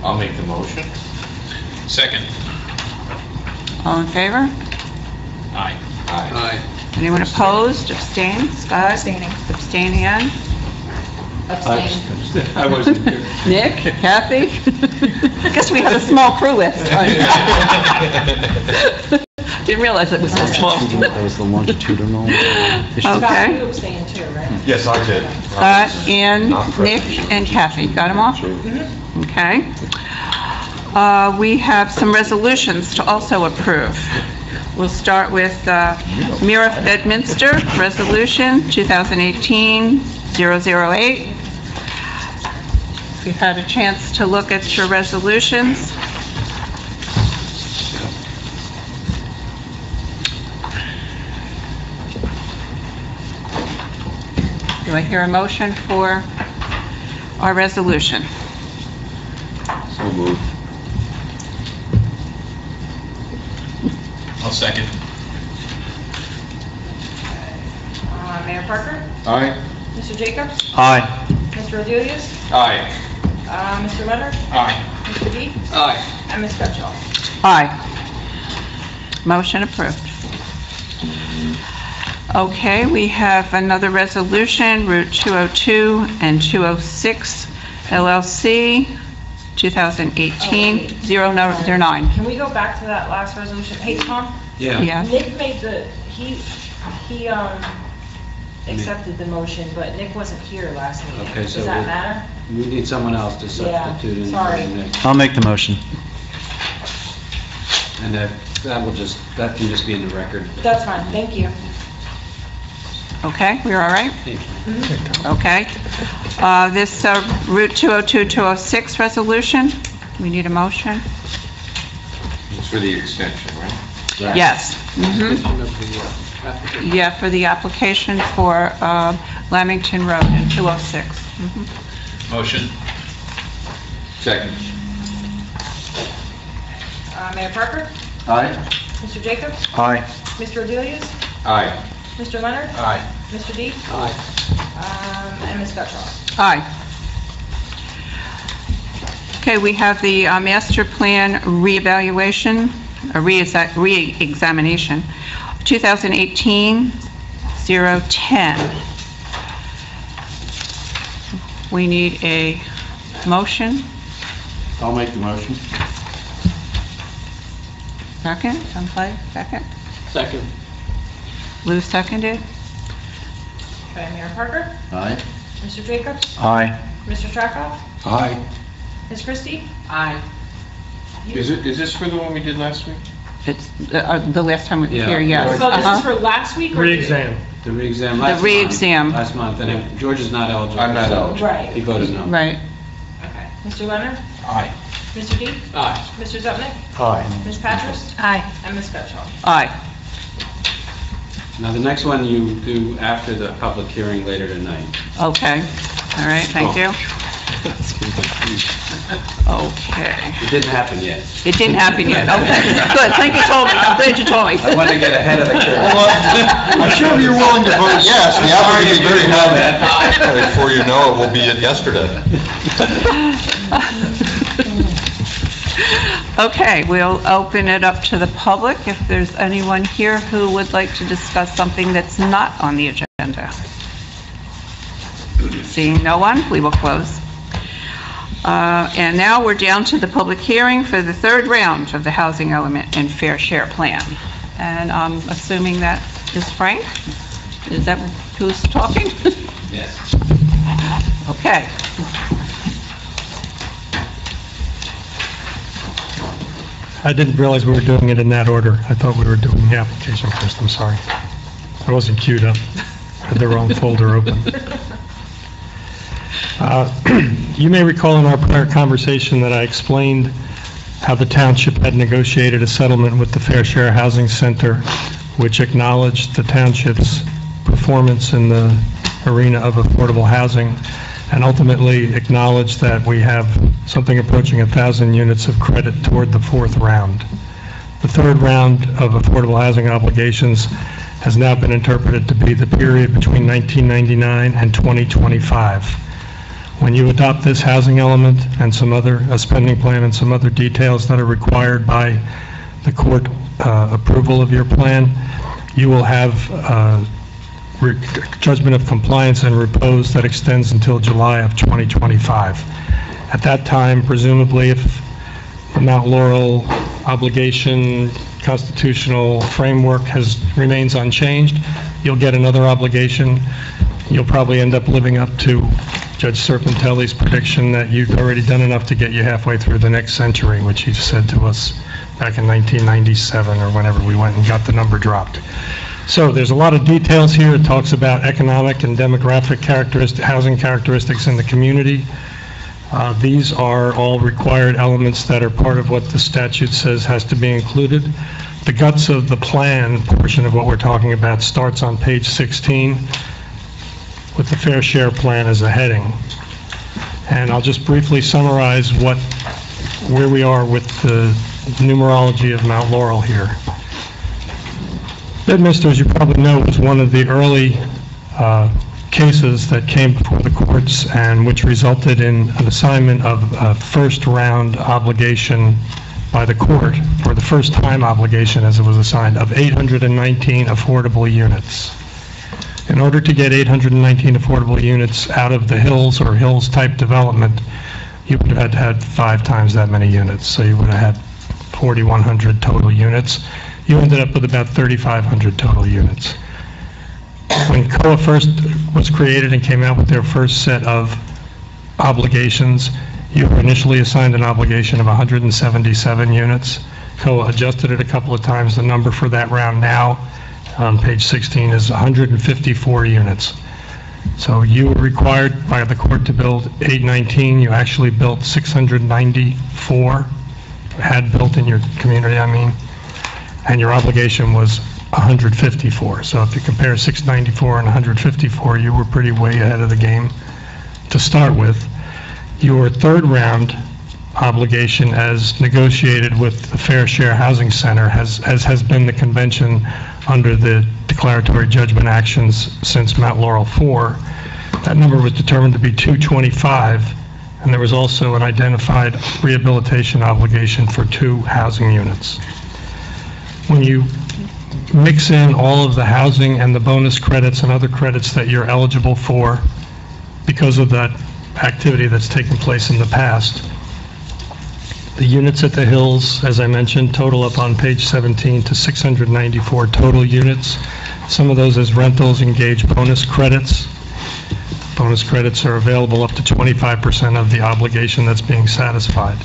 I'll make the motion. Second. All in favor? Aye. Aye. Anyone opposed? Abstain? Scott? Abstaining. Abstaining again? Abstain. I wasn't here. Nick? Kathy? I guess we had a small crew last time. Didn't realize it was so small. That was the longitudinal issue. Scott, you Okay. abstained too, right? Yes, I did. Scott, Ann, Nick, and Kathy. Got them all? Okay. We have some resolutions to also approve. We'll start with Mira Bedminster, Resolution 2018-008. If you've had a chance to look at your resolutions. Do I hear a motion for our resolution? So moved. I'll second. Mayor Parker? Aye. Mr. Jacobs? Aye. Mr. Rodelius? Aye. Mr. Leonard? Aye. Mr. D? Aye. And Ms. Gutschall? Aye. Motion approved. Okay, we have another resolution, Route 202 and 206 LLC, 2018-009. Can we go back to that last resolution? Hey, Tom? Yeah. Nick made he accepted the motion, but Nick wasn't here last meeting. Okay, so Does that matter? we need someone else to substitute in. sorry. I'll make the motion. And that can just be in the record. That's fine, thank you. Okay, we're all right? Thank you. Okay. This Route 202-206 resolution, we need a motion? It's for the extension, right? Yes. Yeah, for the application for Lamington Road in 206. Motion. Second. Mayor Parker? Aye. Mr. Jacobs? Aye. Mr. Rodelius? Aye. Mr. Leonard? Aye. Mr. D? Aye. And Ms. Gutschall? Aye. Okay, we have the master plan reevaluation, re-examination, 2018-010. We need a motion. I'll make the motion. Second, someplace, second. Second. Lou seconded. Okay, Mayor Parker? Aye. Mr. Jacobs? Aye. Mr. Trackoff? Aye. Ms. Christie? Aye. Is this for the one we did last week? It's the last time we were Yeah. here, yes. So this Uh-huh. is for last week or? Re-exam. The re-exam The re-exam. last month, and George is not eligible. I'm not so eligible. Right. He voted no. Right. Okay. Mr. Leonard? Aye. Mr. D? Aye. Mr. Zupnik? Aye. Ms. Patras? Aye. And Ms. Gutschall? Aye. Now, the next one you do after the public hearing later tonight. Okay. All right, thank you. Okay. It didn't happen yet. It didn't happen yet. Okay, good. Thank you, told me. I'm glad you told me. I wanted to get ahead of the curve. I'm sure you're willing to vote yes. The applicant will be very happy. Before you know it, we'll be at yesterday. Okay, we'll open it up to the public if there's anyone here who would like to discuss something that's not on the agenda. Seeing no one, we will close. And now we're down to the public hearing for the third round of the housing element and fair share plan. And I'm assuming that is Frank? Is that who's talking? Yes. Okay. I didn't realize we were doing it in that order. I thought we were doing the application first. I'm sorry. I wasn't queued up. I had the wrong folder open. You may recall in our prior conversation that I explained how the township had negotiated a settlement with the Fair Share Housing Center, which acknowledged the township's performance in the arena of affordable housing, and ultimately acknowledged that we have something approaching 1,000 units of credit toward the fourth round. The third round of affordable housing obligations has now been interpreted to be the period between 1999 and 2025. When you adopt this housing element and some other, a spending plan and some other details that are required by the court approval of your plan, you will have judgment of compliance and repose that extends until July of 2025. At that time, presumably, if the Mount Laurel obligation constitutional framework remains unchanged, you'll get another obligation. You'll probably end up living up to Judge Serpentelli's prediction that you've already done enough to get you halfway through the next century, which he said to us back in 1997 or whenever we went and got the number dropped. So there's a lot of details here. It talks about economic and demographic housing characteristics in the community. These are all required elements that are part of what the statute says has to be included. The guts of the plan portion of what we're talking about starts on page 16 with the fair share plan as a heading. And I'll just briefly summarize where we are with the numerology of Mount Laurel here. Bedminster, as you probably know, was one of the early cases that came before the courts and which resulted in an assignment of a first-round obligation by the court, for the first-time obligation as it was assigned, of 819 affordable units. In order to get 819 affordable units out of the Hills or Hills-type development, you would have had 5 times that many units. So you would have had 4,100 total units. You ended up with about 3,500 total units. When COA first was created and came out with their first set of obligations, you were initially assigned an obligation of 177 units. COA adjusted it a couple of times. The number for that round now on page 16 is 154 units. So you were required by the court to build 819. You actually built 694, had built in your community, I mean, and your obligation was 154. So if you compare 694 and 154, you were pretty way ahead of the game to start with. Your third round obligation, as negotiated with the Fair Share Housing Center, as has been the convention under the declaratory judgment actions since Mount Laurel 4, that number was determined to be 225, and there was also an identified rehabilitation obligation for 2 housing units. When you mix in all of the housing and the bonus credits and other credits that you're eligible for because of that activity that's taken place in the past, the units at the Hills, as I mentioned, total up on page 17 to 694 total units. Some of those as rentals engage bonus credits. Bonus credits are available up to 25% of the obligation that's being satisfied.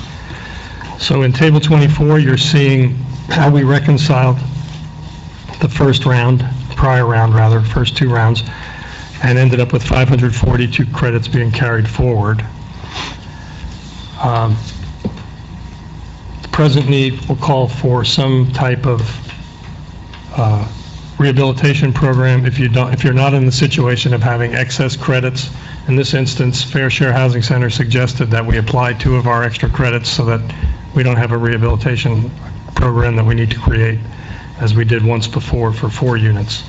So in table 24, you're seeing how we reconciled the first 2 rounds, and ended up with 542 credits being carried forward. The present need will call for some type of rehabilitation program if you're not in the situation of having excess credits. In this instance, Fair Share Housing Center suggested that we apply 2 of our extra credits so that we don't have a rehabilitation program that we need to create, as we did once before for 4 units.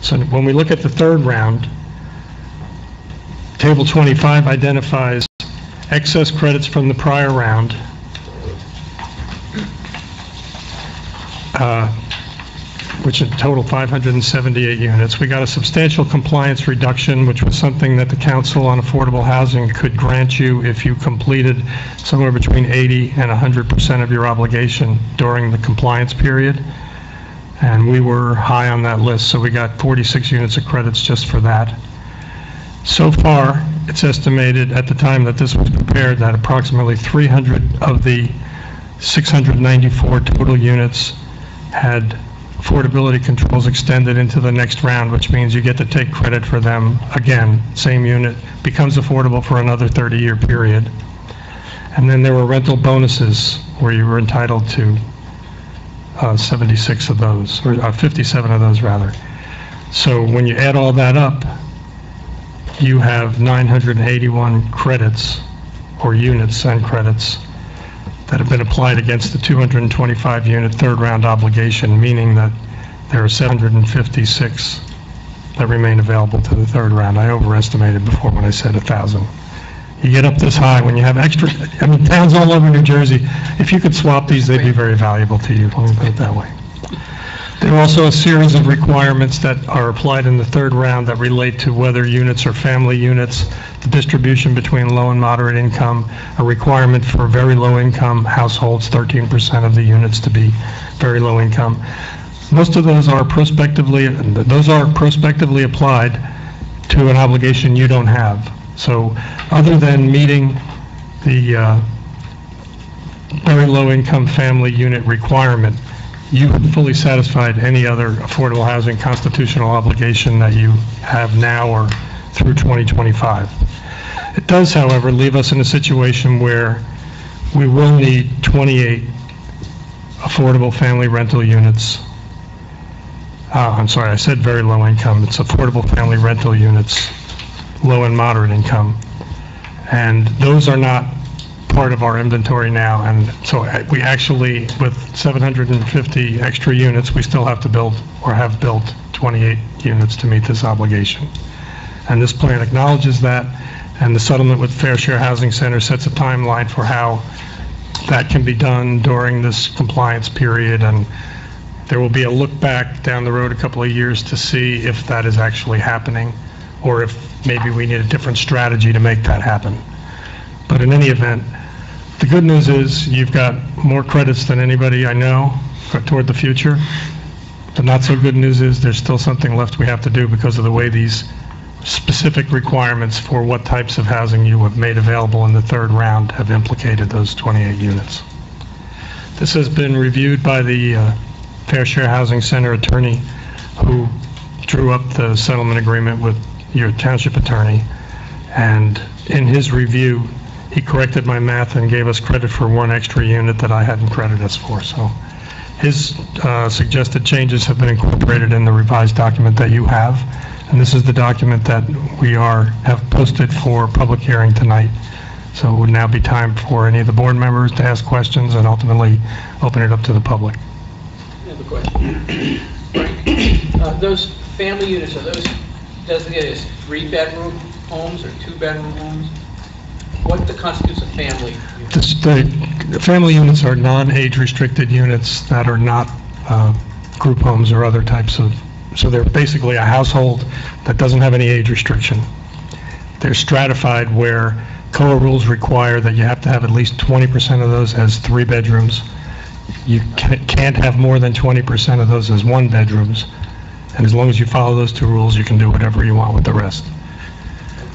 So when we look at the third round, table 25 identifies excess credits from the prior round, which in total 578 units. We got a substantial compliance reduction, which was something that the Council on Affordable Housing could grant you if you completed somewhere between 80 and 100% of your obligation during the compliance period. And we were high on that list, so we got 46 units of credits just for that. So far, it's estimated at the time that this was prepared that approximately 300 of the 694 total units had affordability controls extended into the next round, which means you get to take credit for them again. Same unit becomes affordable for another 30-year period. And then there were rental bonuses where you were entitled to 76 of those, or 57 of those rather. So when you add all that up, you have 981 credits or units and credits that have been applied against the 225 unit third round obligation, meaning that there are 756 that remain available to the third round. I overestimated before when I said 1,000. You get up this high, when you have extra, I mean, towns all over New Jersey, if you could swap these, they'd be very valuable to you, let me put it that way. There are also a series of requirements that are applied in the third round that relate to whether units are family units, the distribution between low and moderate income, a requirement for very low income households, 13% of the units to be very low income. Most of those are prospectively applied to an obligation you don't have. So other than meeting the very low income family unit requirement, you have fully satisfied any other affordable housing constitutional obligation that you have now or through 2025. It does, however, leave us in a situation where we will need 28 affordable family rental units. I'm sorry, I said very low income. It's affordable family rental units, low and moderate income. And those are not part of our inventory now, and so we actually, with 750 extra units, we still have to build, or have built, 28 units to meet this obligation. And this plan acknowledges that, and the settlement with Fair Share Housing Center sets a timeline for how that can be done during this compliance period, and there will be a look back down the road a couple of years to see if that is actually happening, or if maybe we need a different strategy to make that happen. But in any event, the good news is you've got more credits than anybody I know toward the future. The not so good news is there's still something left we have to do because of the way these specific requirements for what types of housing you have made available in the third round have implicated those 28 units. This has been reviewed by the Fair Share Housing Center attorney who drew up the settlement agreement with your township attorney, and in his review, he corrected my math and gave us credit for one extra unit that I hadn't credited us for. So his suggested changes have been incorporated in the revised document that you have, and this is the document that we have posted for public hearing tonight. So it would now be time for any of the board members to ask questions and ultimately open it up to the public. I have a question. Those family units, are those designated as 3-bedroom homes or 2-bedroom homes? What constitutes a family unit? The family units are non-age restricted units that are not group homes or other types of, so they're basically a household that doesn't have any age restriction. They're stratified where COA rules require that you have to have at least 20% of those as 3 bedrooms. You can't have more than 20% of those as 1 bedrooms. And as long as you follow those 2 rules, you can do whatever you want with the rest.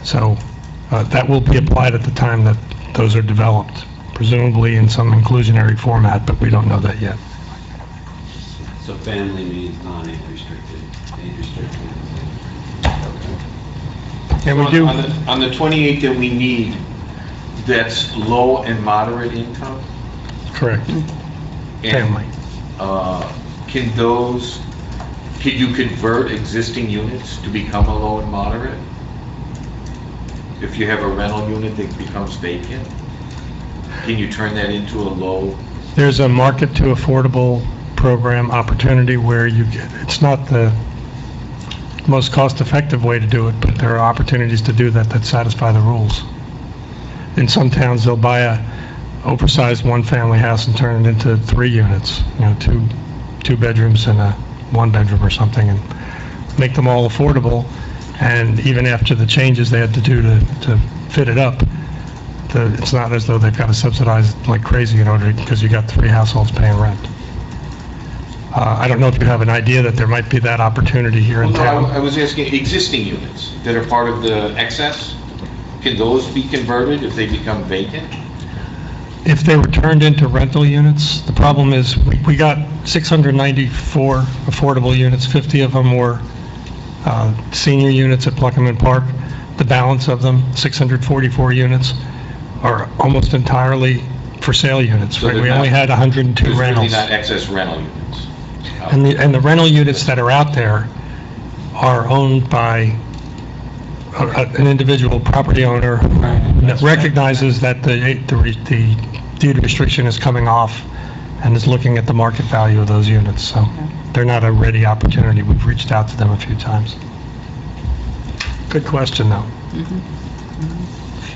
So that will be applied at the time that those are developed, presumably in some inclusionary format, but we don't know that yet. So family means non-age restricted, age restricted. And we do, On the 28 that we need, that's low and moderate income? correct, family. Can you convert existing units to become a low and moderate? If you have a rental unit that becomes vacant, can you turn that into a low? There's a market to affordable program opportunity where it's not the most cost-effective way to do it, but there are opportunities to do that satisfy the rules. In some towns, they'll buy a oversized one-family house and turn it into 3 units, two bedrooms and a 1-bedroom or something, and make them all affordable. And even after the changes they had to do to fit it up, it's not as though they've got to subsidize like crazy in order, because you got 3 households paying rent. I don't know if you have an idea that there might be that opportunity here in town. No, I was asking existing units that are part of the excess. Can those be converted if they become vacant? If they were turned into rental units, the problem is we got 694 affordable units, 50 of them were senior units at Pluckerman Park. The balance of them, 644 units, are almost entirely for sale units. So We only had 102 There's really rentals. not excess rental units. And the rental units that are out there are owned by an individual property owner that recognizes that the deed restriction is coming off and is looking at the market value of those units. So they're not a ready opportunity. We've reached out to them a few times. Good question, though.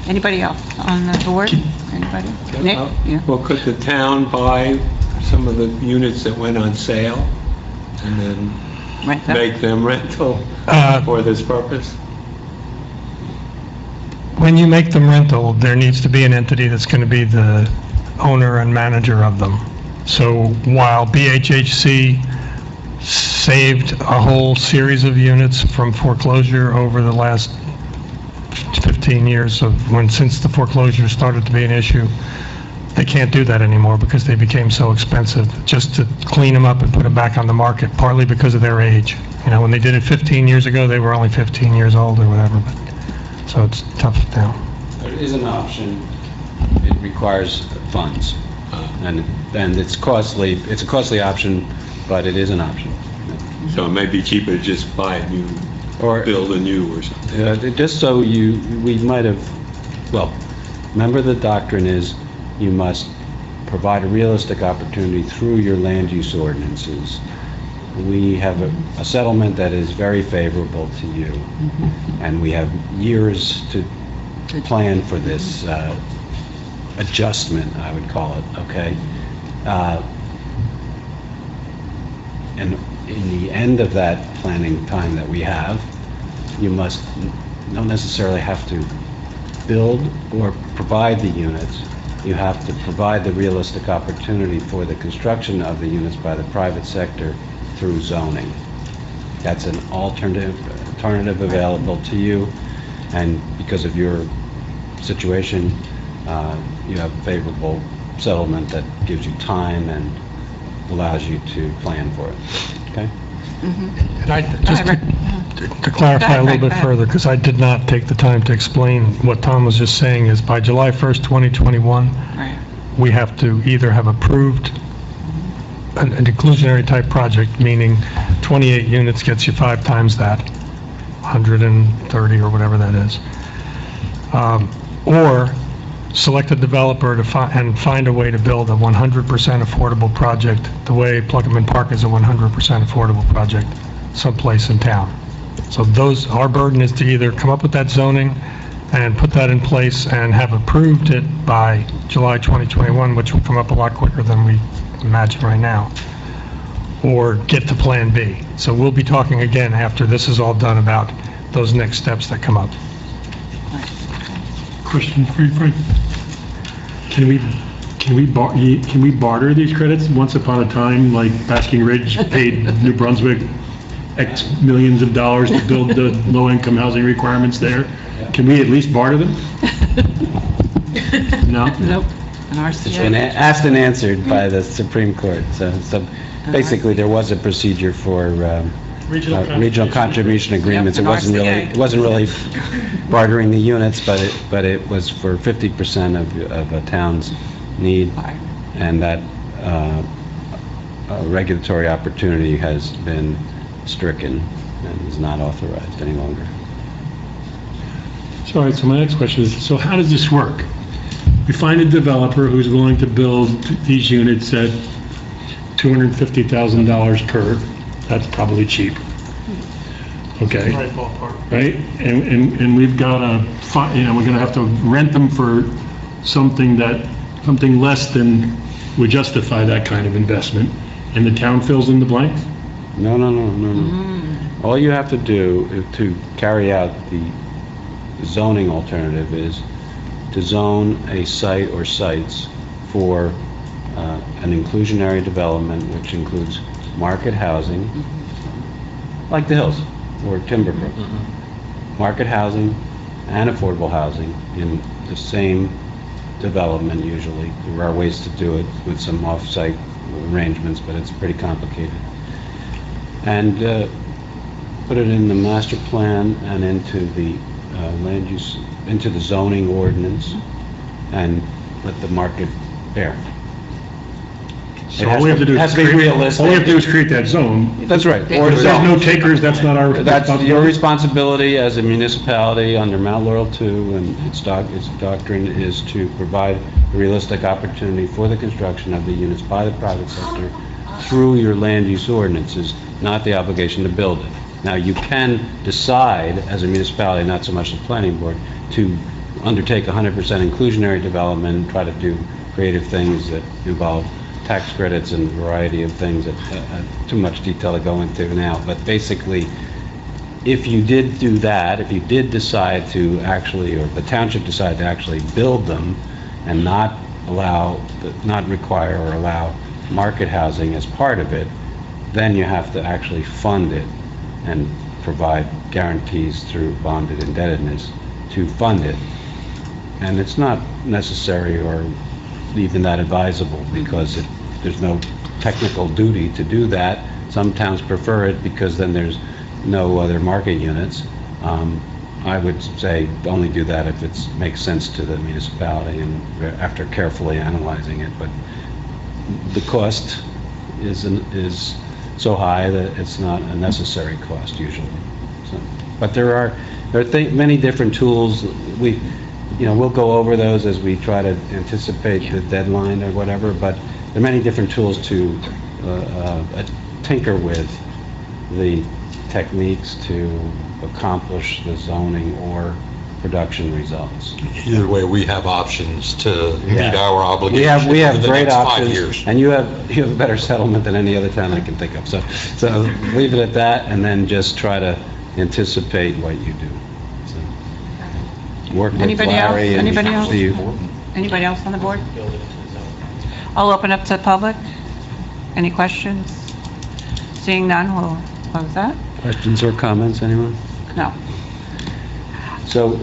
Anybody else on the board? Anybody? Nick? Yeah. Well, could the town buy some of the units that went on sale and then Rent them? make them rental for this purpose? When you make them rental, there needs to be an entity that's going to be the owner and manager of them. So while BHHC saved a whole series of units from foreclosure over the last 15 years since the foreclosure started to be an issue, they can't do that anymore because they became so expensive just to clean them up and put them back on the market, partly because of their age. You know, when they did it 15 years ago, they were only 15 years old or whatever, but, so it's tough now. There is an option. It requires funds, and it's costly. It's a costly option, but it is an option. So it may be cheaper to just buy a new, or build a new or something. Just so we might have, well, remember the doctrine is you must provide a realistic opportunity through your land use ordinances. We have a settlement that is very favorable to you, and we have years to plan for this adjustment, I would call it, okay? And in the end of that planning time that we have, you don't necessarily have to build or provide the units. You have to provide the realistic opportunity for the construction of the units by the private sector through zoning. That's an alternative available to you, and because of your situation, you have a favorable settlement that gives you time and allows you to plan for it. Okay? And just to clarify a little bit further, because I did not take the time to explain what Tom was just saying, is by July 1st, 2021, we have to either have approved an inclusionary type project, meaning 28 units gets you 5 times that, 130 or whatever that is, or select a developer and find a way to build a 100% affordable project, the way Pluckerman Park is a 100% affordable project someplace in town. So our burden is to either come up with that zoning and put that in place and have approved it by July 2021, which will come up a lot quicker than we imagine right now, or get to Plan B. So we'll be talking again after this is all done about those next steps that come up. Question for you, Frank. Can we barter these credits? Once upon a time, like Basking Ridge paid New Brunswick X millions of dollars to build the low-income housing requirements there. Can we at least barter them? No? Nope. It's been asked and answered by the Supreme Court. So basically, there was a procedure for regional contribution agreements. Yep, It wasn't really bartering the units, but it was for 50% of a town's need, and that regulatory opportunity has been stricken and is not authorized any longer. So, all right, so my next question is, so how does this work? We find a developer who's willing to build these units at $250,000 per. That's probably cheap. Okay. Right ballpark. Right? And we've got we're going to have to rent them for something less than would justify that kind of investment, and the town fills in the blanks? No. All you have to do to carry out the zoning alternative is to zone a site or sites for an inclusionary development, which includes market housing, like the Hills or Timberbrook. Market housing and affordable housing in the same development usually. There are ways to do it with some off-site arrangements, but it's pretty complicated. And put it in the master plan and into the land use, into the zoning ordinance, and let the market bear. So all we have to do is create that zone. That's right. Or if there's no takers, that's not our That's your responsibility? responsibility as a municipality under Mount Laurel 2, and its doctrine is to provide a realistic opportunity for the construction of the units by the private sector through your land use ordinances, not the obligation to build it. Now, you can decide as a municipality, not so much the planning board, to undertake 100% inclusionary development, try to do creative things that involve tax credits and a variety of things that too much detail to go into now. But basically, if you did do that, if you did decide to actually, or the township decided to actually build them and not require or allow market housing as part of it, then you have to actually fund it and provide guarantees through bonded indebtedness to fund it. And it's not necessary or even that advisable because there's no technical duty to do that. Some towns prefer it because then there's no other market units. I would say only do that if it makes sense to the municipality and after carefully analyzing it. But the cost is so high that it's not a necessary cost usually. So, but there are many different tools. We'll go over those as we try to anticipate the deadline or whatever. But there are many different tools to tinker with the techniques to accomplish the zoning or production results. Either way, we have options to meet Yeah. our obligations We have over the great next 5 options, years. and you have a better settlement than any other town I can think of. So leave it at that, and then just try to anticipate what you do. So, work with Anybody else? Larry and Anybody else? Steve. Anybody else on the board? I'll open up to the public. Any questions? Seeing none, we'll close that. Questions or comments, anyone? No. So,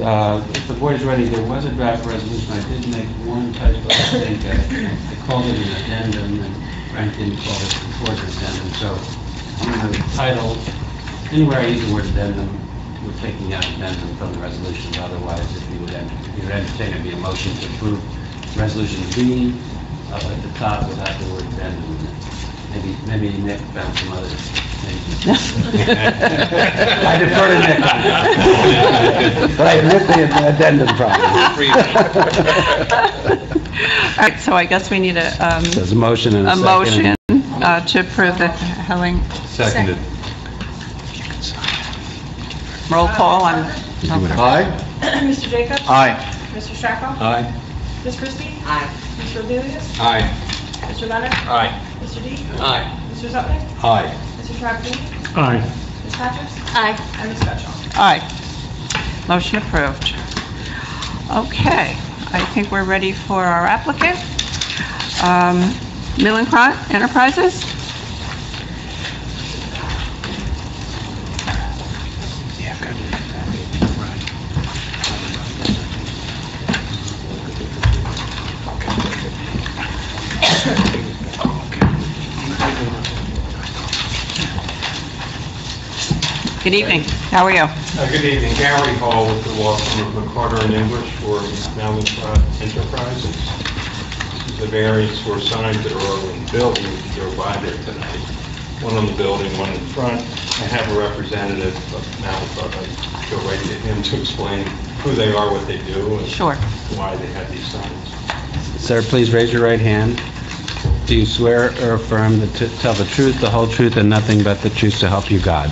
if the board is ready, there was a draft resolution. I did make one typo, I think. I called it an addendum, and Frank didn't call it before an addendum. So, I'm going to title, anywhere I use the word addendum, we're taking out addendum from the resolution. Otherwise, if you would entertain, it'd be a motion to approve resolution B up at the top without the word addendum in it. Maybe Nick found some others. I defer to Nick. But I admit the addendum problem. All right, so I guess we need There's a motion and a a second. motion to approve the Helling. Seconded. Roll call on. Aye? Mr. Jacobs? Aye. Mr. Strackoff? Aye. Ms. Christie? Aye. Mr. Abelius? Aye. Mr. Leonard? Aye. Mr. D? Aye. Mr. Zupman? Aye. Mr. Trabzini? Aye. Ms. Hatchers? Aye. And Ms. Betchel? Aye. Motion approved. Okay, I think we're ready for our applicant. Millenkrant Enterprises? Good evening. How are you? Good evening, Gary Hall with the law firm of McCarter and English for Landuse Enterprises. This is a variance for signs that are already built. You can go by there tonight. One on the building, one in front. I have a representative of Landuse. I'd go right to him to explain who they are, what they do, and Sure. why they have these signs. Sir, please raise your right hand. Do you swear or affirm to tell the truth, the whole truth, and nothing but the truth to help you God?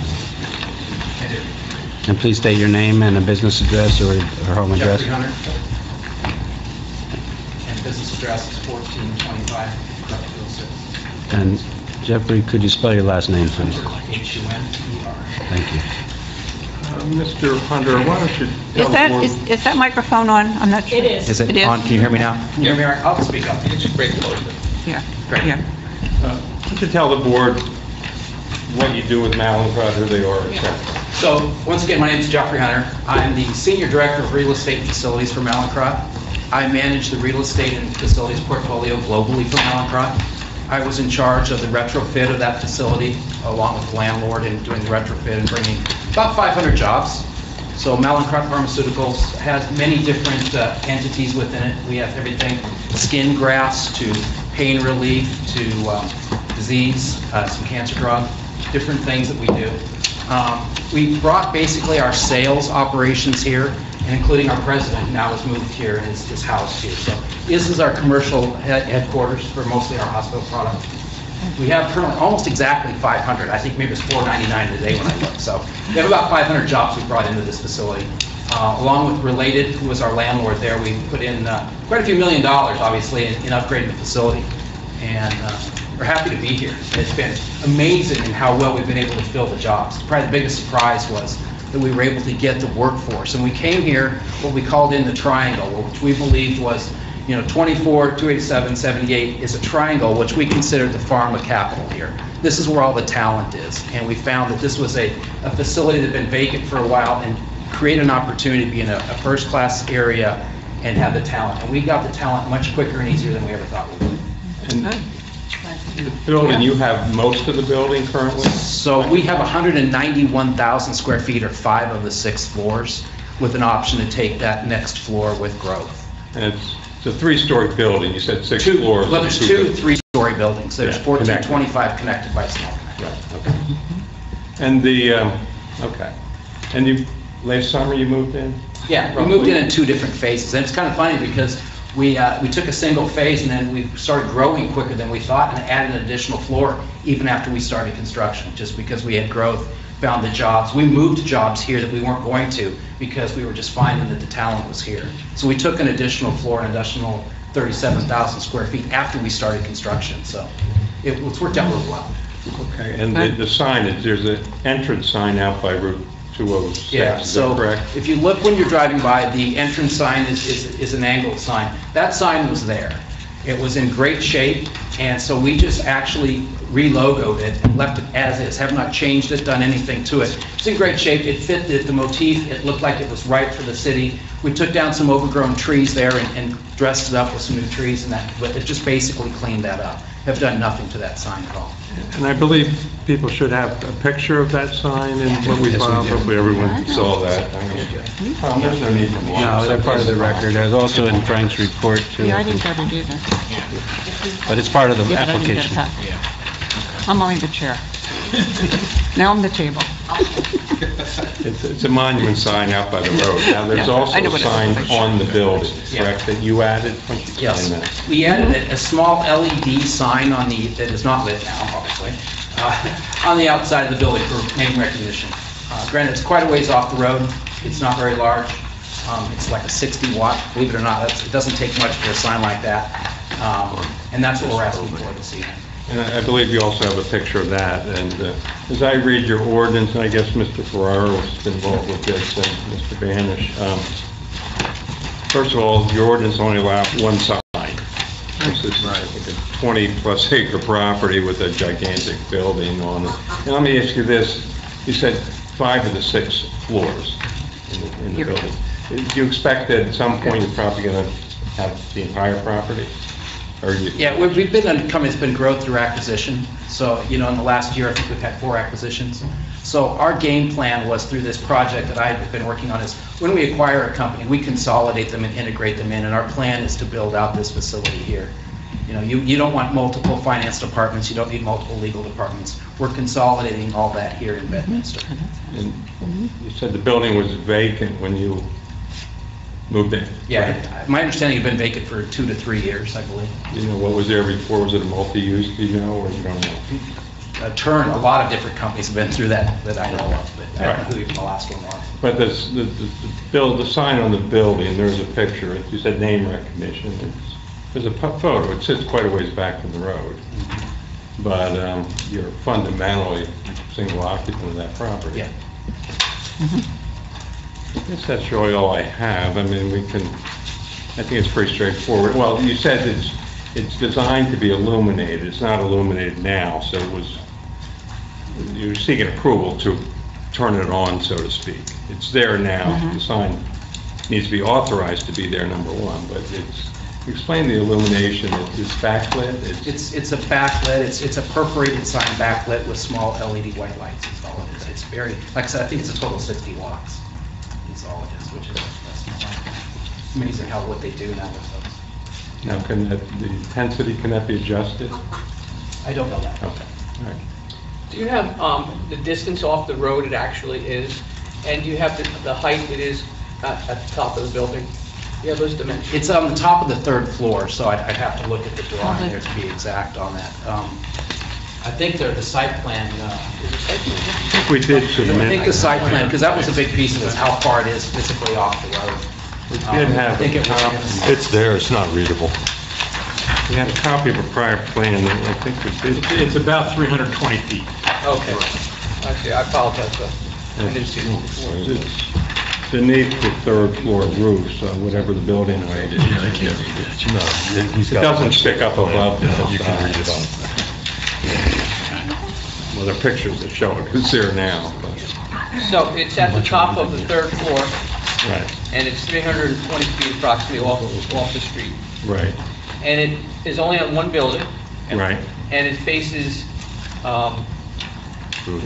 And please state your name and a business address or home address. Jeffrey Hunter. And business address is 1425 Brookfield 6. And Jeffrey, could you spell your last name, please? Huner. Thank you. Mr. Hunter, why don't you tell the board... Is that microphone on? I'm not sure. It is. Is it It is? on? Can you hear me now? Hear me, I'll speak up. You can just break the motion. Yeah. Great. Yeah. Why don't you tell the board what you do with Mallinckrodt, who they are, etc. So, once again, my name is Jeffrey Hunter. I'm the Senior Director of Real Estate and Facilities for Mallinckrodt. I manage the real estate and facilities portfolio globally for Mallinckrodt. I was in charge of the retrofit of that facility, along with the landlord, and doing the retrofit and bringing about 500 jobs. So Mallinckrodt Pharmaceuticals has many different entities within it. We have everything, skin grafts to pain relief to disease, some cancer drug, different things that we do. We brought basically our sales operations here, and including our president now has moved here and is housed here. So this is our commercial headquarters for mostly our hospital product. We have currently almost exactly 500. I think maybe it's 499 today when I looked. So we have about 500 jobs we brought into this facility. Along with Related, who was our landlord there, we put in quite a few $1 million, obviously, in upgrading the facility. And we're happy to be here. It's been amazing in how well we've been able to fill the jobs. Probably the biggest surprise was that we were able to get the workforce. And we came here, what we called in the triangle, which we believed was, 24, 287, 78 is a triangle, which we considered the pharma capital here. This is where all the talent is. And we found that this was a facility that had been vacant for a while and create an opportunity to be in a first-class area and have the talent. And we got the talent much quicker and easier than we ever thought we would. And the building, you have most of the building currently? So we have 191,000 square feet, or 5 of the 6 floors, with an option to take that next floor with growth. And it's a 3-story building, you said 6 floors. Well, there's 2 3-story buildings. There's Yeah, 1425 connected by a small connector. Right, okay. And okay. And last summer you moved in? Yeah, we moved in 2 different phases. And it's kind of funny because we took a single phase and then we started growing quicker than we thought and added an additional floor even after we started construction, just because we had growth, found the jobs. We moved jobs here that we weren't going to because we were just finding that the talent was here. So we took an additional floor, an additional 37,000 square feet after we started construction. So it's worked out really well. Okay, and the signage, there's an entrance sign out by Route 206, Yeah, is so that correct? if you look when you're driving by, the entrance sign is an angled sign. That sign was there. It was in great shape, and so we just actually re-logoed it and left it as is, have not changed it, done anything to it. It's in great shape. It fit the motif. It looked like it was right for the city. We took down some overgrown trees there and dressed it up with some new trees, and but it just basically cleaned that up. Have done nothing to that sign at all. And I believe people should have a picture of that sign and what we filed, hopefully everyone saw that. I mean, there's no need for more. No, they're part of the record. There's also in Frank's report, too. Yeah, I didn't get it either. But it's part of the Yeah, but I didn't get application. that. I'm only the chair. Now I'm the table. It's a monument sign out by the road. Now, there's Yeah, also I know a what it is. sign on the building, Yeah. correct, that you added? Why don't you explain Yes, that? we added a small LED sign that is not lit now, obviously, on the outside of the building for name recognition. Granted, it's quite a ways off the road. It's not very large. It's like a 60 watt, believe it or not. It doesn't take much for a sign like that. And that's what we're asking for this evening. And I believe you also have a picture of that, and as I read your ordinance, and I guess Mr. Ferraro has been involved with this, and Mr. Banish, first of all, your ordinance only allows one sign. This is, I think, a 20-plus acre property with a gigantic building on it. And let me ask you this, you said 5 of the 6 floors in the building. Do you expect that at some point you're probably going to have the entire property? Yeah, we've been it's been growth through acquisition. So, in the last year, I think we've had 4 acquisitions. So our game plan was through this project that I've been working on is when we acquire a company, we consolidate them and integrate them in. And our plan is to build out this facility here. You don't want multiple finance departments. You don't need multiple legal departments. We're consolidating all that here in Bedminster. And you said the building was vacant when you moved in? Yeah, my understanding had been vacant for 2 to 3 years, I believe. You know, what was there before? Was it a multi-use, do you know, or you don't know? A lot of different companies have been through that I know of, but I don't know who even the last one was. But the sign on the building, there's a picture, you said name recognition. There's a photo, it sits quite a ways back from the road. But you're fundamentally single occupant of that property. Yeah. I guess that's really all I have. I mean, I think it's pretty straightforward. Well, you said it's designed to be illuminated. It's not illuminated now, so you're seeking approval to turn it on, so to speak. It's there now. The sign needs to be authorized to be there, number one, but explain the illumination. It's backlit? It's a backlit. It's a perforated sign backlit with small LED white lights is all it is. It's very, like I said, I think it's a total 60 watts. That's all it is, which is amazing what they do now with those. Now, the intensity, can that be adjusted? I don't know that. Okay, all right. Do you have the distance off the road it actually is? And do you have the height it is at the top of the building? Do you have those dimensions? It's on the top of the 3rd floor, so I'd have to look at the drawing there to be exact on that. I think they're the site plan, We did I submit. think the site plan, because that was a big piece of it, how far it is physically off the road. We did have I think it was. It's there, it's not readable. We had a copy of a prior plan that I think we did. It's about 320 feet. Okay. I see, I apologize, though. I didn't see it before. It's beneath the third floor roof, so whatever the building height is. It doesn't stick up above the You can read it facade. Well, the pictures that show it, it's there now. but- So it's at the top of the third floor, Right, and it's 320 feet approximately off the street. right, And it is only on one building, right. and it faces, I Two-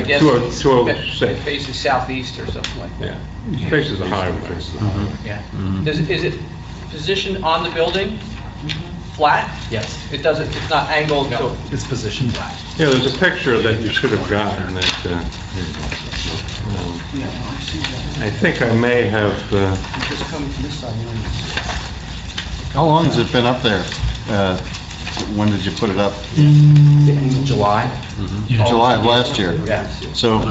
guess, 206. it faces southeast or something like that. Yeah, it faces a highway. Yeah. Is it positioned on the building, flat? Yes. It doesn't, it's not angled to... No, it's positioned flat. Yeah, there's a picture that you should have gotten that, I think I may have, Just coming from this side. How long has it been up there? When did you put it up? July? July of last year. Yeah. So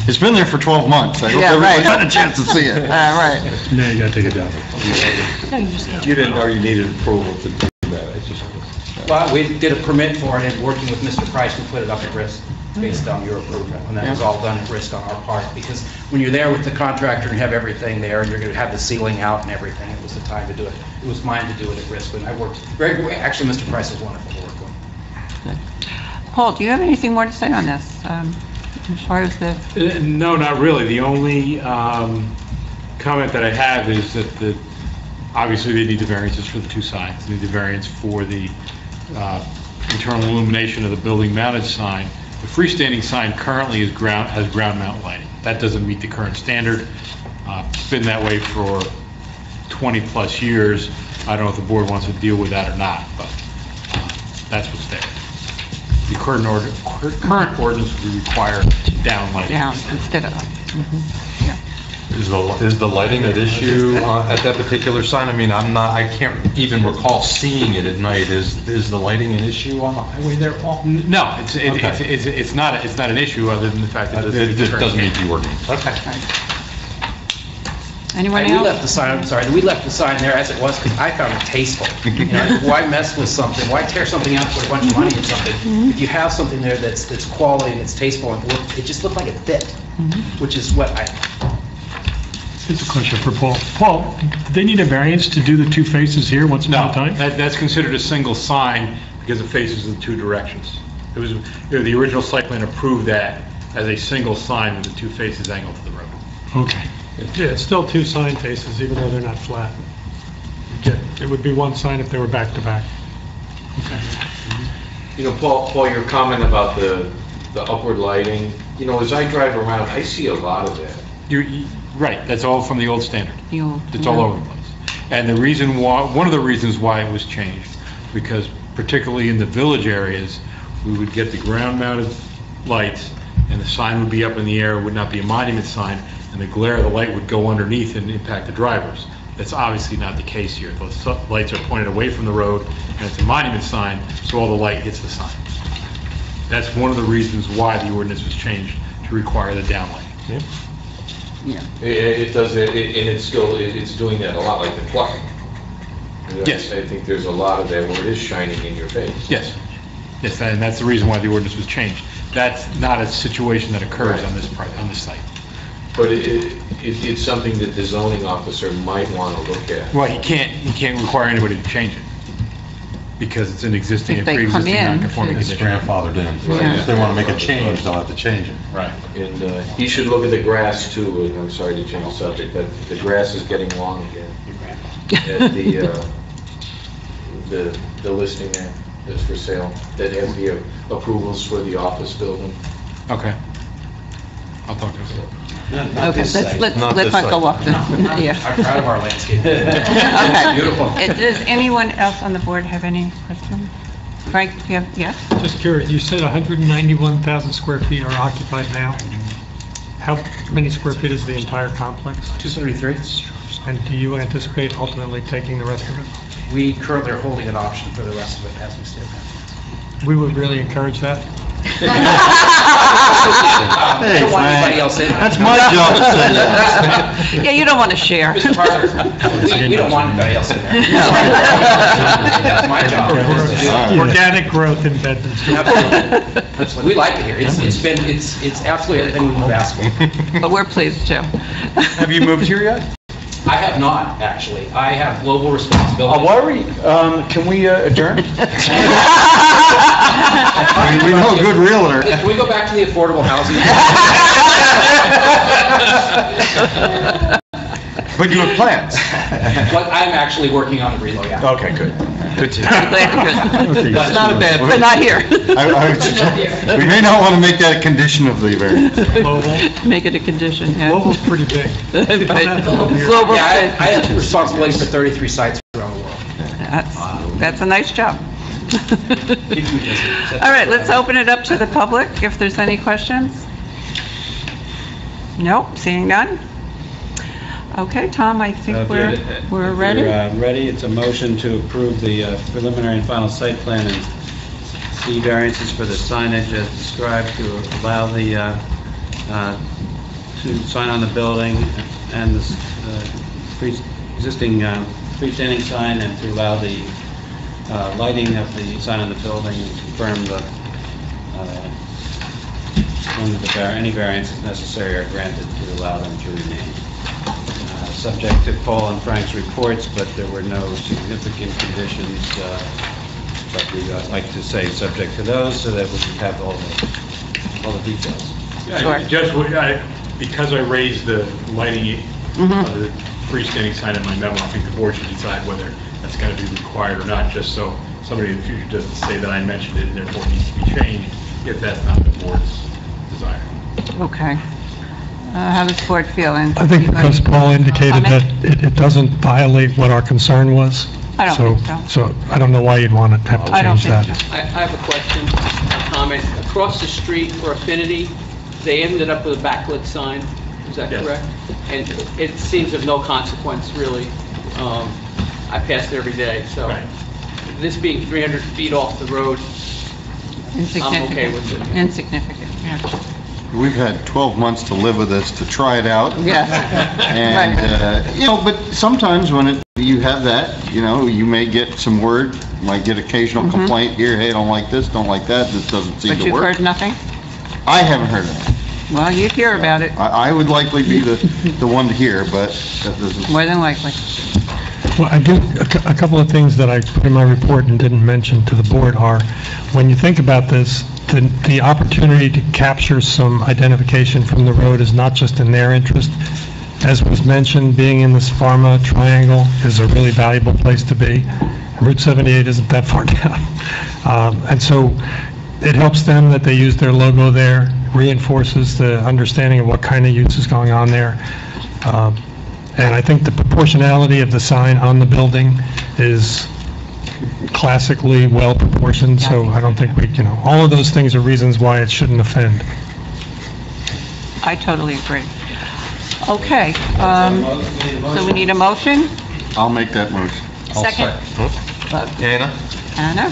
it's been there for 12 months. I hope Yeah, everybody right. got a chance to see it. Right. Now you gotta take it down. you didn't know you needed approval to do that. I just, Well, we did a permit for it, and working with Mr. Price, we put it up at risk based on your approval, and that was all done at risk on our part, because when you're there with the contractor and have everything there, and you're gonna have the ceiling out and everything, it was the time to do it. It was mine to do it at risk, and I worked actually, Mr. Price was wonderful to work with. Paul, do you have anything more to say on this? As far as the, No, not really. The only comment that I have is that obviously they need the variances for the two signs. They need the variance for the internal illumination of the building mounted sign. The freestanding sign currently has ground mount lighting. That doesn't meet the current standard. It's been that way for 20-plus years. I don't know if the board wants to deal with that or not, but that's what's there. The current ordinance would require downlighting. down instead of, Is the lighting at issue at that particular sign? I mean, I can't even recall seeing it at night. Is the lighting an issue on the highway there, Paul? No, it's not an issue other than the fact that It doesn't meet the ordinance. Okay. anyone And we else? left the sign, I'm sorry, we left the sign there as it was because I found it tasteful. You know, why mess with something? Why tear something out for a bunch of money or something? If you have something there that's quality and it's tasteful, and it just looked like it fit, which is what I, Here's a question for Paul. Paul, do they need a variance to do the two faces here once upon No, a time? that's considered a single sign because it faces in two directions. It was, the original site plan approved that as a single sign with the two faces angled to the road. Okay. Yeah, it's still two sign faces, even though they're not flat. It would be one sign if they were back to back. You know, Paul, your comment about the upward lighting, you know, as I drive around, I see a lot of that. Right, that's all from the old standard. The old- It's all over the place. And the reason why, one of the reasons why it was changed, because particularly in the village areas, we would get the ground-mounted lights, and the sign would be up in the air, it would not be a monument sign, and the glare of the light would go underneath and impact the drivers. That's obviously not the case here. Those lights are pointed away from the road, and it's a monument sign, so all the light hits the sign. That's one of the reasons why the ordinance was changed, to require the downlighting. It does, and it's doing that a lot, like the clock. Yes. I think there's a lot of that where it is shining in your face. Yes, yes, and that's the reason why the ordinance was changed. That's not a situation that occurs on this site. But it's something that the zoning officer might want to look at. Well, he can't require anybody to change it, because it's an existing, If a they come pre-existing in, non-conforming It's condition. grandfathered in. Yeah. If they want to make a change, they'll have to change it. Right. And he should look at the grass too, and I'm sorry to change the subject, but the grass is getting long again. At the listing there that's for sale, that has the approvals for the office building. Okay. I'll talk to him. Okay, let's Not this not go site. off the, yeah. I'm proud of our landscape. Okay. Beautiful. Does anyone else on the board have any questions? Frank, you have, yes? Just curious, you said 191,000 square feet are occupied now. How many square feet is the entire complex? 233. And do you anticipate ultimately taking the rest of it? We currently are holding an option for the rest of it as we stand now. We would really encourage that. I don't want anybody else in. That's my job to say that. Yeah, you don't want to share. Mr. Parker, we don't want anybody else in there. That's my job. Organic growth in Bedford. Absolutely. We like it here. It's absolutely everything we've asked for. But we're pleased too. Have you moved here yet? I have not, actually. I have global responsibility. Why are we, can we adjourn? We know a good realtor. Can we go back to the affordable housing? But you have plans. Well, I'm actually working on a reload, yeah. Okay, good. Good to I'm glad you're good. That's not a bad But not here. We may not want to make that a condition of the variance. Make it a condition, yeah. Global's pretty big. Global, Yeah, I have responsibility for 33 sites around the world. that's a nice job. All right, let's open it up to the public, if there's any questions. Nope, seeing none. Okay, Tom, I think we're ready. If you're ready, it's a motion to approve the preliminary and final site plan and C variances for the signage as described to allow the, to sign on the building and the existing freestanding sign, and to allow the lighting of the sign on the building, and confirm the any variances necessary are granted to allow them to remain. Subject to Paul and Frank's reports, but there were no significant conditions, but we like to say subject to those so that we can have all the details. Sure. Just, because I raised the lighting of the freestanding sign in my memo, I think the board should decide whether that's going to be required or not, just so somebody in the future doesn't say that I mentioned it and therefore needs to be changed, if that's not the board's desire. Okay. How does the board feel? And I think because Paul indicated that comment? it doesn't violate what our concern was. I don't think so. So I don't know why you'd want to have to I don't change that. think so. I have a question, a comment. Across the street for Affinity, they ended up with a backlit sign, is that Yes. correct? And it seems of no consequence, really. I pass it every day, so Right. this being 300 feet off the road, I'm okay with it. Insignificant, yeah. We've had 12 months to live with this, to try it out. Yes. And, but sometimes when you have that, you may get some word, might get occasional complaint here, hey, don't like this, don't like that, this doesn't seem But to you've work. heard nothing? I haven't heard anything. Well, you'd hear about it, I would likely be the one to hear, but that doesn't... more than likely. Well, I do, a couple of things that I put in my report and didn't mention to the board are, when you think about this, the opportunity to capture some identification from the road is not just in their interest. As was mentioned, being in this pharma triangle is a really valuable place to be. Route 78 isn't that far down. And so it helps them that they use their logo there, reinforces the understanding of what kind of use is going on there. And I think the proportionality of the sign on the building is classically well proportioned, so I don't think all of those things are reasons why it shouldn't offend. I totally agree. Okay, so we need a motion? I'll make that motion. Second? Anna? Anna?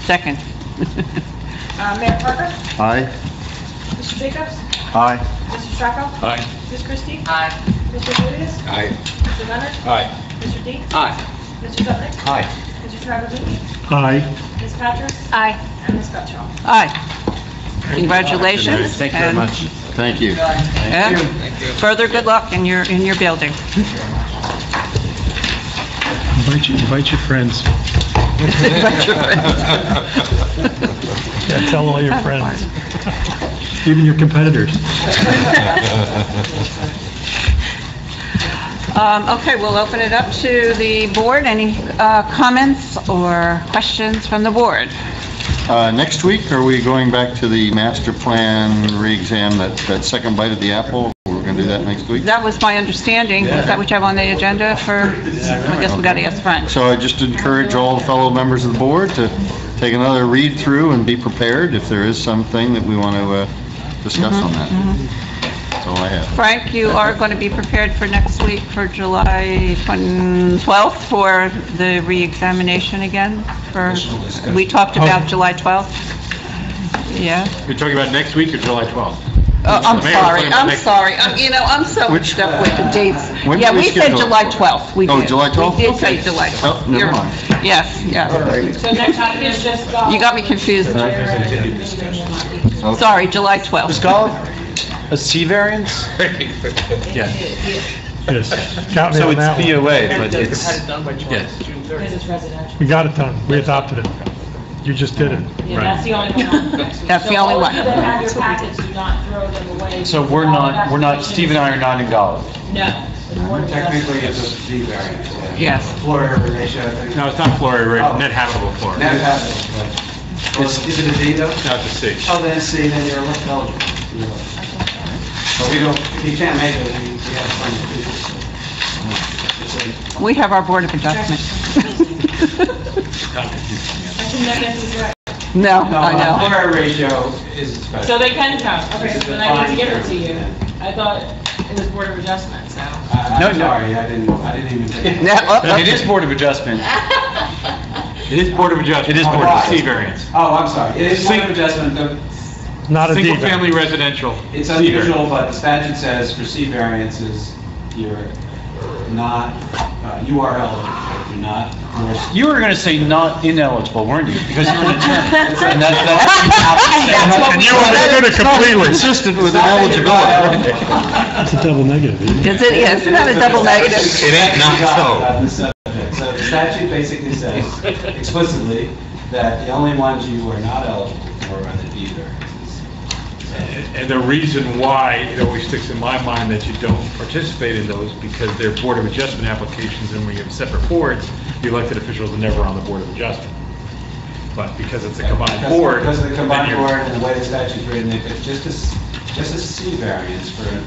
Second. Mayor Parker? Aye? Mr. Jacobs? Aye. Mr. Stracco? Aye. Ms. Christie? Aye. Mr. Julius? Aye. Mr. Leonard? Aye. Mr. D? Aye. Mr. Dudley? Aye. Mr. Travers? Aye. Ms. Patrick? Aye. And Ms. Gutschall? Aye. Congratulations. Thank you very and, much. Thank you. yeah, further good luck in your building. Invite your friends. Yeah, tell all your friends. Even your competitors. Okay, we'll open it up to the board. Any comments or questions from the board? Next week, are we going back to the master plan re-exam, that second bite of the apple? We're going to do that next week? That was my understanding. Is that what you have on the agenda for, I guess we got to ask Frank. So I just encourage all the fellow members of the board to take another read through and be prepared if there is something that we want to discuss on that. So all I have. Frank, you are going to be prepared for next week for July 12th for the re-examination again? We talked about July 12th? Yeah? You're talking about next week or July 12th? Oh, I'm Mayor, sorry, we're talking about I'm next- sorry. I'm so mixed up with the dates. when Yeah, did we we said schedule it? July 12th. We Oh, did. July 12th? We did say Okay. July 12th. Oh, never You're- mind. Yes, yes. So next time is just. You got me confused. Sorry, July 12th. A C variance? Yeah. Yes, count me So on it's that one. BOA, but Had it's, it done by June yes. 30th. Because it's residential. We got it done, we adopted it. You just did it. Yeah, that's the only one. That's the only one. So all of you that have your packets, do not throw them away. so we're not, Steve and I are not involved. No. The Board of Technically, Adjustment. it's a C variance. Yes. Floor area ratio, I think. No, it's not floor area, net habitable floor. Net habitable. Is it a D though? No, it's a C. Oh, then C, then you're eligible. But we don't, if you can't make it, we have to find it. We have our Board of Adjustment. I can make this right. No, No, I know. floor area ratio is special. So they can count. Okay, It's so then I need to give it to defined. you. I thought it was Board of Adjustment, so. I'm sorry, I didn't even think. It is Board of Adjustment. It is Board of Adjustment. It is Oh, Board it's of a C variance. Oh, I'm sorry, it is Board of Adjustment, though. Not a D variance. Single-family residential. It's C unusual, variance. but the statute says for C variances, you're not, you are eligible, you're not forced. You were going to say not ineligible, weren't you? Because you're an attorney. And that's And you understood it completely. Consistent with an eligibility. It's a double negative. isn't it? Is it, yes, isn't that a double negative? It ain't not so. So the statute basically says explicitly that the only ones you are not eligible for are the D variances. And the reason why it always sticks in my mind that you don't participate in those, because they're Board of Adjustment applications, and we have separate boards, the elected officials are never on the Board of Adjustment. But because it's a combined board. Because of the then combined you're- board and the way the statute's written, if it's just a C variance for an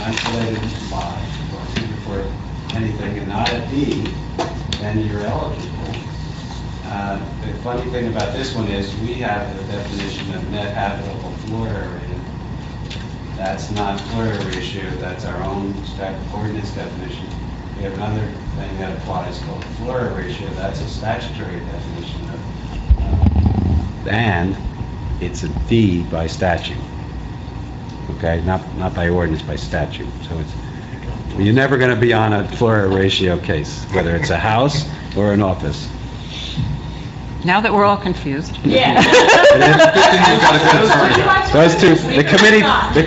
isolated lot, or for anything, and not a D, then you're eligible. The funny thing about this one is, we have the definition of net habitable floor area. That's not floor area ratio, that's our own ordinance definition. We have another thing that applies called floor area ratio, that's a statutory definition of And it's a D by statute. Okay, not by ordinance, by statute. So it's, you're never going to be on a floor area ratio case, whether it's a house or an office. Now that we're all confused. Yeah. Those two, the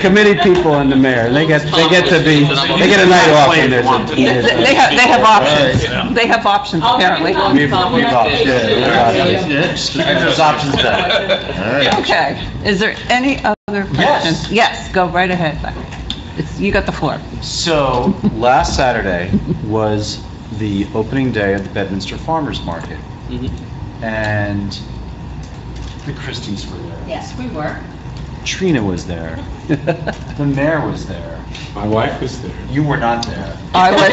committee people and the mayor, they get to be, they get a night off when there's a. They have options. They have options, apparently. We've options. There's options there. Okay, is there any other questions? Yes, go right ahead. You got the floor. So, last Saturday was the opening day of the Bedminster Farmers Market. And the Christies were there. Yes, we were. Trina was there. The mayor was there. My wife was there. You were not there. I wasn't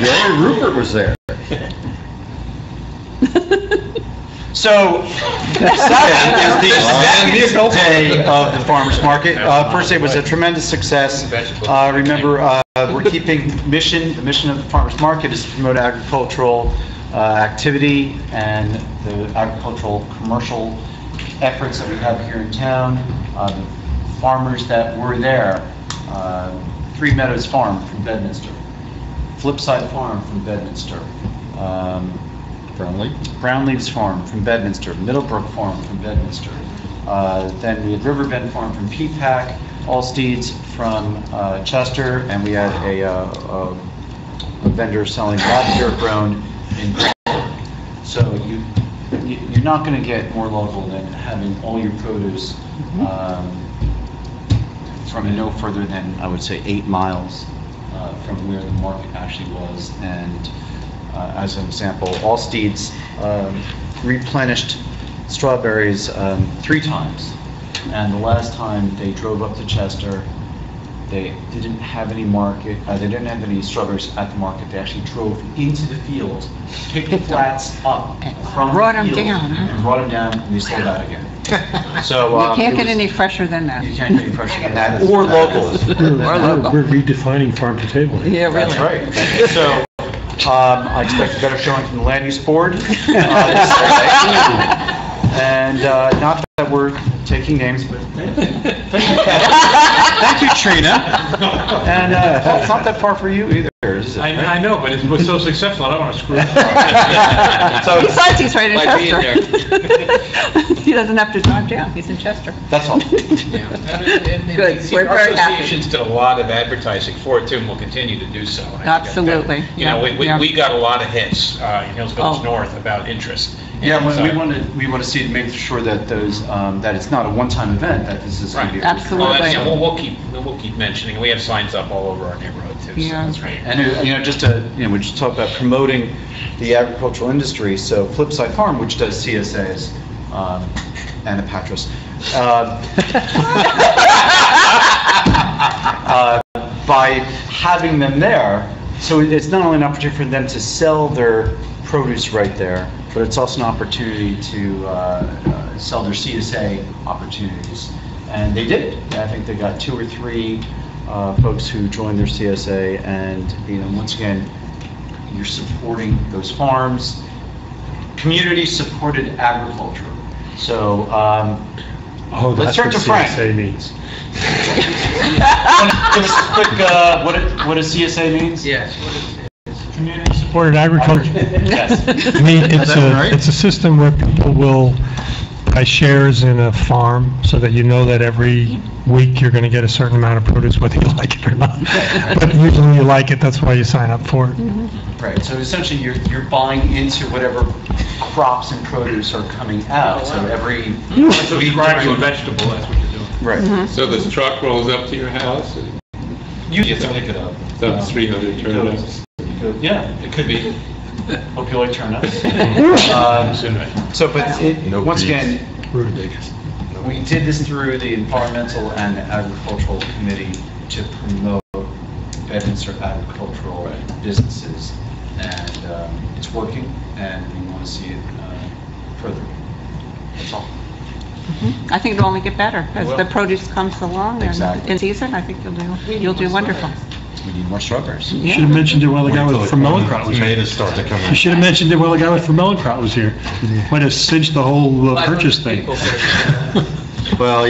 Gary Rupert was there. So, Saturday is the second day of the farmers market. First day was a tremendous success. Remember, we're keeping the mission of the farmers market is to promote agricultural activity and the agricultural commercial efforts that we have here in town. The farmers that were there, Three Meadows Farm from Bedminster, Flipside Farm from Bedminster, Brownleaves Farm from Bedminster, Middlebrook Farm from Bedminster. Then we had Riverbend Farm from Peapack, Allsteeds from Chester, and we had a vendor selling lobster grown in Brentford. So you're not going to get more local than having all your produce from no further than, I would say, 8 miles from where the market actually was. And as an example, Allsteeds replenished strawberries 3 times. And the last time they drove up to Chester, they didn't have any market, they didn't have any strawberries at the market. They actually drove into the field, picked the flats up from Brought the 'em field, down, huh? and brought them down, and they sold out again. So. You can't it get was- any fresher than that. You can't get any fresher than that, or local. We're redefining farm to table. Yeah, really. That's right. So, I expect a better showing from the land use board. And not that we're taking names, but thank you, Trina. And it's not that far for you either, is it? I know, but it was so successful, I don't want to screw it up. So, Besides, he's right in Like being Chester. He doesn't have to drive down, he's in Chester. that's all. Good, we're Our very happy. association's did a lot of advertising for it too, and will continue to do so. And I think that- Absolutely, You know, yeah. we got a lot of hits in Hills Village Oh. North about interest. Yeah, And, we want to see, make sure that those, that it's not a one-time event, that this is going to be. a Well, Absolutely. that's, yeah, we'll keep mentioning, and we have signs up all over our neighborhood too, so Yeah. that's great. And, just to, we just talked about promoting the agricultural industry, so Flipside Farm, which does CSAs, and Apatros, by having them there, so it's not only an opportunity for them to sell their produce right there, but it's also an opportunity to sell their CSA opportunities. And they did. I think they got 2 or 3 folks who joined their CSA, and once again, you're supporting those farms, community-supported agriculture. So Oh, let's that's turn what to Frank. CSA means. Give us a quick what a CSA means. Yes. Community Supported agriculture. Yes. I mean, it's a system where people will buy shares in a farm so that you know that every week you're going to get a certain amount of produce, whether you like it or not. But usually you like it, that's why you sign up for it. Right, so essentially you're buying into whatever crops and produce are coming out, so every So describe to a vegetable, that's what you're doing. Right. So this truck rolls up to your house and You get to pick it up. dumps 300 turnips? Yeah, it could be. Hope you like turnips. So, but once again, we did this through the Environmental and Agricultural Committee to promote Bedminster agricultural businesses. And it's working, and we want to see it further. That's all. I think it'll only get better as will. the produce comes along and Exactly. in season, I think you'll do wonderful. We need more strawberries. You should have mentioned it while the guy from Mellencrot was here. Tomatoes start to come You in. should have mentioned it while the guy from Mellencrot was here. Might have cinched the whole purchase thing. Well,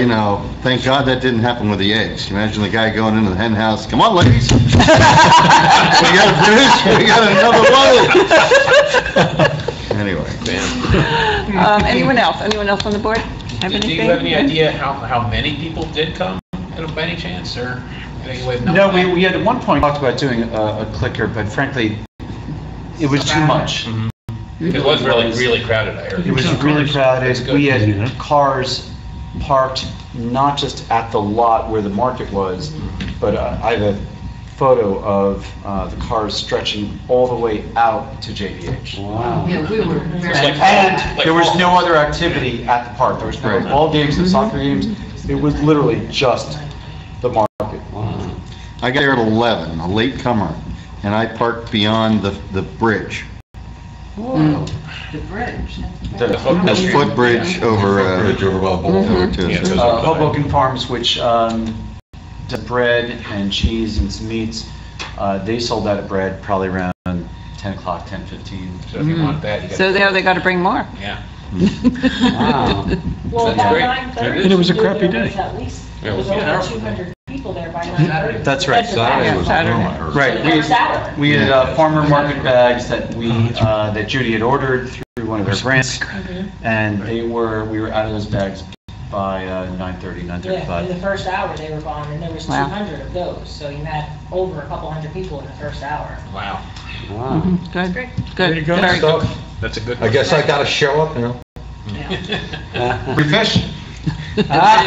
thank God that didn't happen with the eggs. Imagine the guy going into the hen house, come on, ladies. We got a finish, we got another load. Anyway. Anyone else on the board have Do anything? you have any idea how many people did come, by any chance, or any way of knowing? No, we had at one point talked about doing a clicker, but frankly, it was too much. It was really crowded, I heard. It was really crowded. We had cars parked not just at the lot where the market was, but I have a photo of the cars stretching all the way out to JVH. Wow. Yeah, we were very. And there was no other activity at the park. There was no ball games and soccer games. It was literally just the market. I got here at 11, a late comer, and I parked beyond the bridge. The bridge. The The footbridge over, Bridge over by the ball. over to, Hoboken Farms, which does bread and cheese and some meats. They sold out of bread probably around 10 o'clock, 10:15. So if you want that, you got. So now they got to bring more. Yeah. Well, That's by great. 9:30. And it was a there crappy was day. At least, Yeah, there it was was over 200 people there by 9:30. That's right. Saturday was Saturday. Right. The first hour. We had farmer market bags that that Judy had ordered through one of their brands, and we were out of those bags by 9:30, Yeah, in the 9:35. first hour they were gone, and there was Wow. 200 of those, so you had over a couple hundred people in the first hour. Wow. Good, Great. good, you go. very good. That's a good. I guess I gotta show up, We fish. Smoke a bunch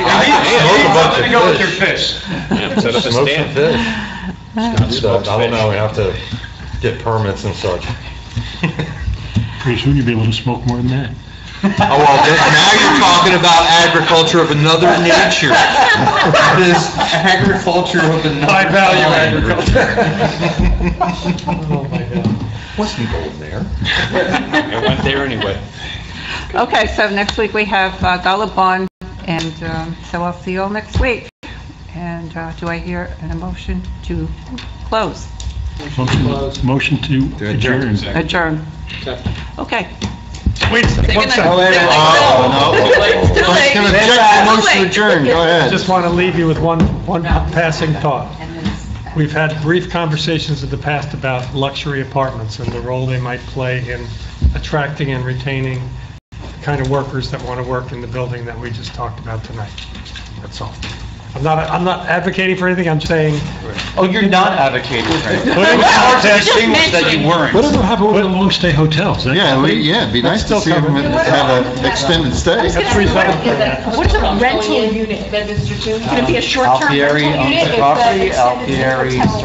Let me of go with your fish. fish. Set up a Smoke some stand. fish. I don't know, we have to get permits and such. Pretty soon you'll be able to smoke more than that. Oh, well, now you're talking about agriculture of another nature. This agriculture of another. High value agriculture. Oh, my God. Wasn't going there. I went there anyway. Okay, so next week we have Dollar Bond, and so I'll see you all next week. And do I hear a motion to close? Motion to adjourn. Adjourn. Okay. Wait, one second. Oh, no. First, can object to motion to adjourn, go I ahead. just want to leave you with one passing thought. We've had brief conversations in the past about luxury apartments and the role they might play in attracting and retaining the kind of workers that want to work in the building that we just talked about tonight. That's all. I'm not advocating for anything, I'm saying. Oh, you're not advocating for it. Putting It's hard to distinguish that you weren't. Whatever happened with the long-stay hotels? Yeah, it'd be nice to see them have an extended stay. What's a rental unit, Mr. Toon? Can it be a short-term rental Alfieri unit? owns the if property, extended stay Alfieri hotel